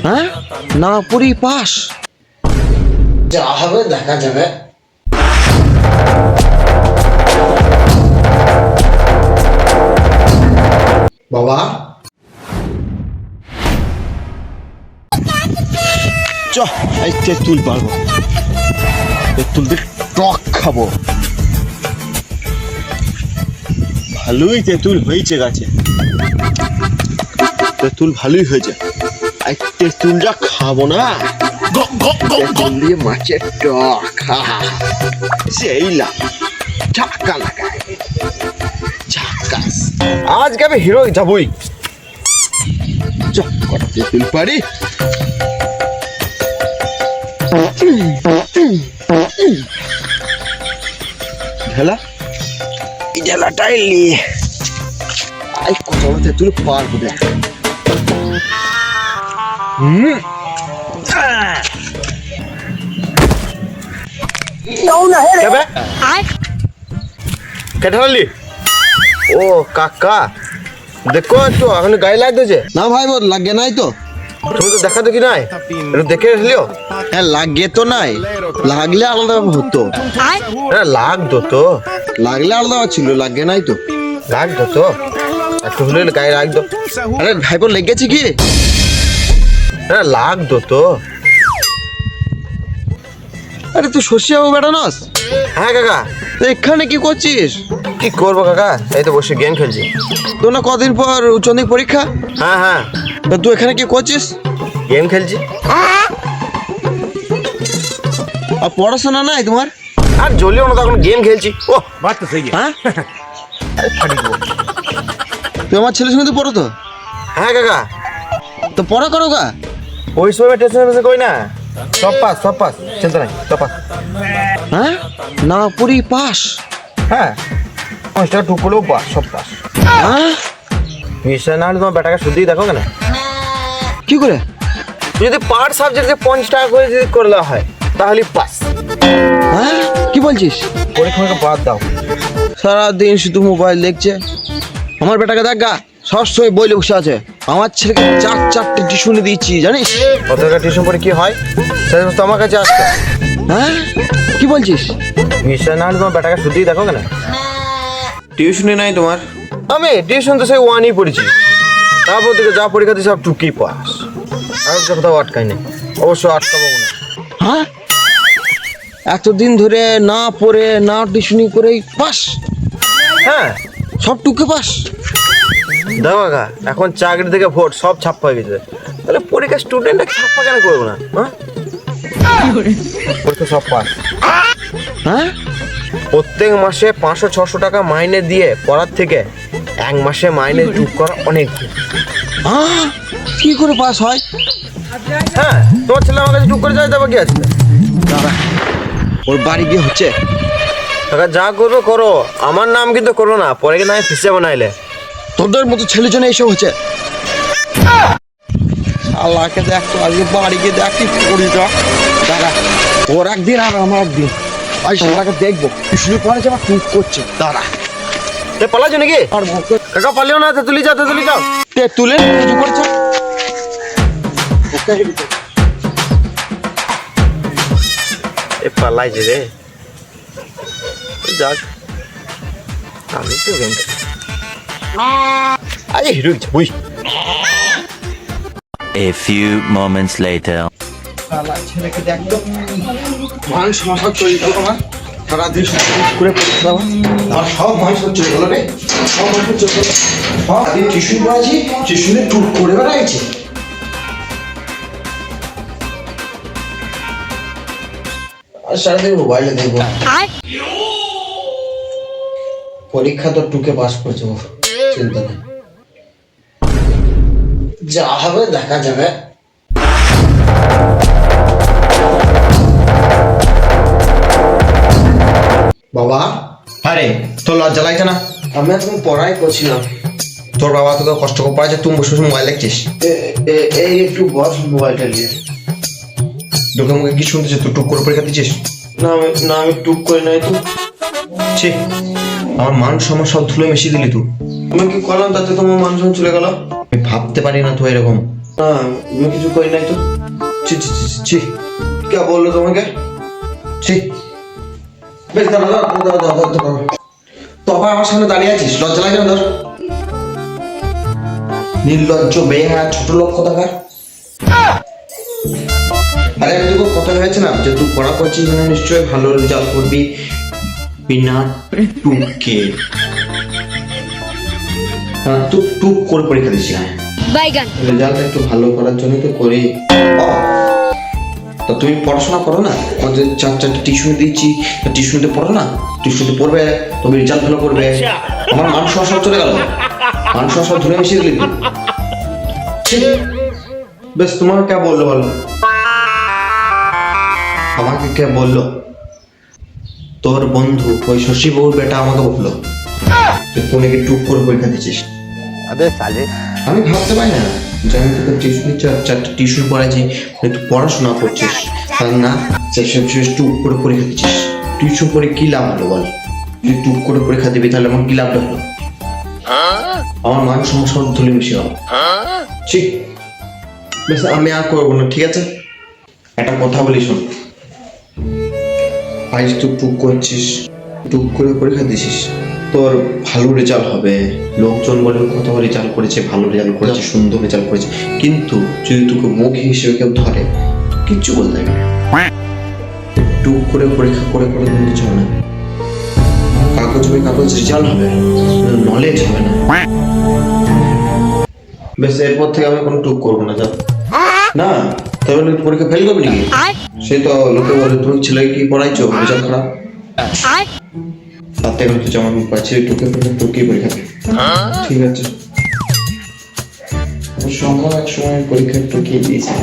হ্যাঁ, না পুরি পাস, যা হবে দেখা যাবে। বাবা চ, এই তেঁতুল পারবো, তেঁতুল দিয়ে টক খাবো। ভালোই তেঁতুল হয়েছে গাছে, তেঁতুল ভালোই হয়েছে। এই তেঁতুলটা খাবো না, তেঁতুল দিয়ে মাছের টক, সেই ঝাক্কা লাগায়, ঝাক্কাস। আজকে আমি হিরো যাবই, চ কটা তেঁতুল পারি। ঢেলা, এই ঢেলাটাই নিয়ে আই কত তেঁতুল পারবো দেখ। ও কাকা দেখো একটু এখন গায়ে লাগ দিয়েছে না ভাই, বল লাগে নাই তো, তুমি তো দেখা দেখি নাই, একটু দেখে আসলিও। হ্যাঁ লাগে তো নাই, লাগলে আলাদা হতো, হ্যাঁ লাগতো তো, লাগলে আলাদা ছিল, লাগে নাই তো, লাগতো তো, একটু হলে গায়ে লাগতো। আরে ভাইপো লেগেছে কি, হ্যাঁ লাগতো তো। আরে তুই শস্যা বেড়ানোস? হ্যাঁ কাকা। এখানে কি করছিস? কি করবো কাকা, এই তো বসে গেম খেলছি। তো না কদিন পর উচ্চমাধ্যমিক পরীক্ষা? হ্যাঁ হ্যাঁ। তা তুই এখানে কি করছিস? গেম খেলছি। আর পড়াশোনা নাই তোমার? আর জ্বলিও না, তখন গেম খেলছি। ও বাত তো সহি। হ্যাঁ তুই আমার ছেলের সঙ্গে তো পড়ো তো? হ্যাঁ কাকা। তো পড়া করো গা, ওই সময় টেনশন কই না, সব পাস, সব পাস, চিন্তা নাই, সব পাস। হ্যাঁ না পুরি পাস, হ্যাঁ 5 টাকা টুক করলেও পাস, সব পাস। হ্যাঁ বিষয় না হলে তোমার বেটাকে শুধুই দেখো কেন, কি করে? যদি পার সাবজেক্টে 50 টাকা করে যদি করে দেওয়া হয় তাহলে পাস। হ্যাঁ কি বলছিস? পরীক্ষাকে বাদ দাও, সারাদিন শুধু মোবাইল দেখছে। আমার বেটাকে দেখ গা, সবসময় বইলে বসে আছে। আমার ছেলেকে 4-4টে টিউশনি দিচ্ছি জানিস? কত টাকা টিউশন পরে কি হয় সেটা তো আমার কাছে আসতো। হ্যাঁ কি বলছিস? বিষয় না হলে তোমার বেটাকে শুধুই দেখো কেন, টিউশনি নাই তোমার? আমি টিউশন তো সেই 1ই পড়েছি, তারপর থেকে যা পরীক্ষা দিয়ে সব টুকি পাস, আর কোথাও আটকাই নেই, অবশ্য আটকাবো না। হ্যাঁ এতদিন ধরে না পড়ে না টিউশনি করেই পাস? হ্যাঁ সব টুকে পাস। দেখো কাকা, এখন চাকরি থেকে ভোট সব ছাপ্পা হয়ে গেছে, তাহলে পরীক্ষা স্টুডেন্টটা ছাপ্পা কেন করবো না? পরীক্ষা সব পাস। হ্যাঁ প্রত্যেক মাসে 500-600 টাকা মাইনে দিয়ে পড়ার থেকে 1 মাসে মাইনে টুক করা অনেক। কি করে পাস হয়? হ্যাঁ তোমার ছেলে আমার কাছে টুক করে যায়, তারপর কি আছে? ওর বাড়ি বিয়ে হচ্ছে, কাকা যা করবো করো, আমার নাম কিন্তু করো না, পরে কিন্তু আমি ফিসে বানাইলে। তোদের মতো ছেলের জন্য এইসব হচ্ছে। আল্লাহকে দেখ তো, আজকে বাড়ি গিয়ে দেখ কি করি। দাঁড়া, ওর একদিন আর আমার একদিন, আমি সারাকে দেখবো শুরু করে যে আমার টুক করছে। দাঁড়া পালাচ্ছ নাকি? কাকা পালিও না, তুলি যাও, তুলি যাও, তুলে কিছু করছে। এ পালাইছে রে, যাক আমি তো গেম আরে হিরো বুঝ। A few moments later. ছেলেকে দেখতো মানুষ সব চলে গেল, আমার সারাদিন করে পড়তে আমার সব মানুষ চলে গেল রে, সব মানুষ চলে গেল, সব টিউশন পড়াচ্ছি, টিউশনে টুক করে বেড়াইছে। আর সারাদিন মোবাইলে দেখবো, পরীক্ষা তো টুকে পাস করছে, চিন্তা নেই, যা হবে দেখা যাবে। বাবা আরে তোর লজ্জা লাগছে না? আমি এখন পড়াই করছিলাম। তোর বাবা তো কষ্ট করে পড়াচ্ছে, তুমি বসে বসে মোবাইল দেখছিস। এই একটু বস মোবাইলটা নিয়ে। তোকে মুখে কি শুনতেছিস? তুই টুক করে পরীক্ষা দিচ্ছিস? না আমি টুক করে নাই তো। ছি, আমার মান সম্মান সব ধুলো মিশিয়ে দিলি তুই। আমি কি করলাম তাতে তোমার মান সম্মান চলে গেল? আমি ভাবতে পারি না তো এরকম। না আমি কিছু করি নাই তো। ছি ছি ছি ছি, কে বললো তোমাকে? ছি, বেশ দাঁড়া দাঁড়া দাঁড়া দাঁড়া দাঁড়া। তো আবার আমার সামনে দাঁড়িয়ে আছিস, লজ্জা লাগে না তোর? নির্লজ্জ বেহা ছোট লোক কোথাকার। আরে আমি তোকে কথা ভেবেছিলাম যে তুই পড়া করছিস মানে নিশ্চয়ই ভালো রেজাল্ট করবি বিনা টুকে। টুক টুক করে পরীক্ষা দিচ্ছি। বাইগান রেজাল্ট একটু ভালো করার জন্য তো করি। তো তুমি পড়াশোনা করো না, আমাদের চারটে টিউশন দিচ্ছি, টিউশনিতে পড়ো না, টিউশনিতে পড়বে, তুমি রেজাল্ট ভালো করবে। আমার মান সম্মান সব চলে গেল, মান সম্মান সব ধরে মিশিয়ে দিলি তুই। বেশ তোমাকে কে বললো বলো? আমাকে কে বললো? তোর বন্ধু ওই শশী বউর বেটা আমাকে বললো যে তুই নাকি টুক করে পরীক্ষা দিচ্ছিস। আমি ভাবতে পারি না যে আমি তোকে চারটে টিউশন পড়াইছি, তুই পড়াশোনা করছিস আর না শেষ টুক করে পরীক্ষা দিচ্ছিস। টিউশন পড়ে কি লাভ হলো বল? তুই টুক করে পরীক্ষা দিবি তাহলে আমার কি লাভটা হলো? আমার মান সমস্যা ধুলে মিশে হবে। ঠিক বেশ, আমি আর করবো না, ঠিক আছে? একটা কথা বলি শোন, আজ তুই টুক করছিস, টুক করে পরীক্ষা দিছিস, তোর ভালো রেজাল্ট হবে, লোকজন বলে কত রেজাল্ট করেছে, ভালো রেজাল্ট করেছে, সুন্দর রেজাল্ট করেছে, কিন্তু যদি তোকে মুখী হিসেবে কেউ ধরে কিচ্ছু বলতে হবে না। টুক করে পরীক্ষা করে করে কোনো কিছু হবে না। কাগজ বই কাগজ রেজাল্ট হবে, নলেজ হবে না। বেশ, এরপর থেকে আমি কোনো টুক করবো না। যা না, তাহলে পরীক্ষা ফেল করবি নাকি? সে তো লোকে বলে তুমি ছেলেকে কি পড়াইছো, রেজাল্ট খারাপ। তাতে কিন্তু যেমন পাচ্ছি টুকে পরীক্ষা দে। ঠিক আছে, সময় এক সময় পরীক্ষা টুকিয়ে দিয়েছে।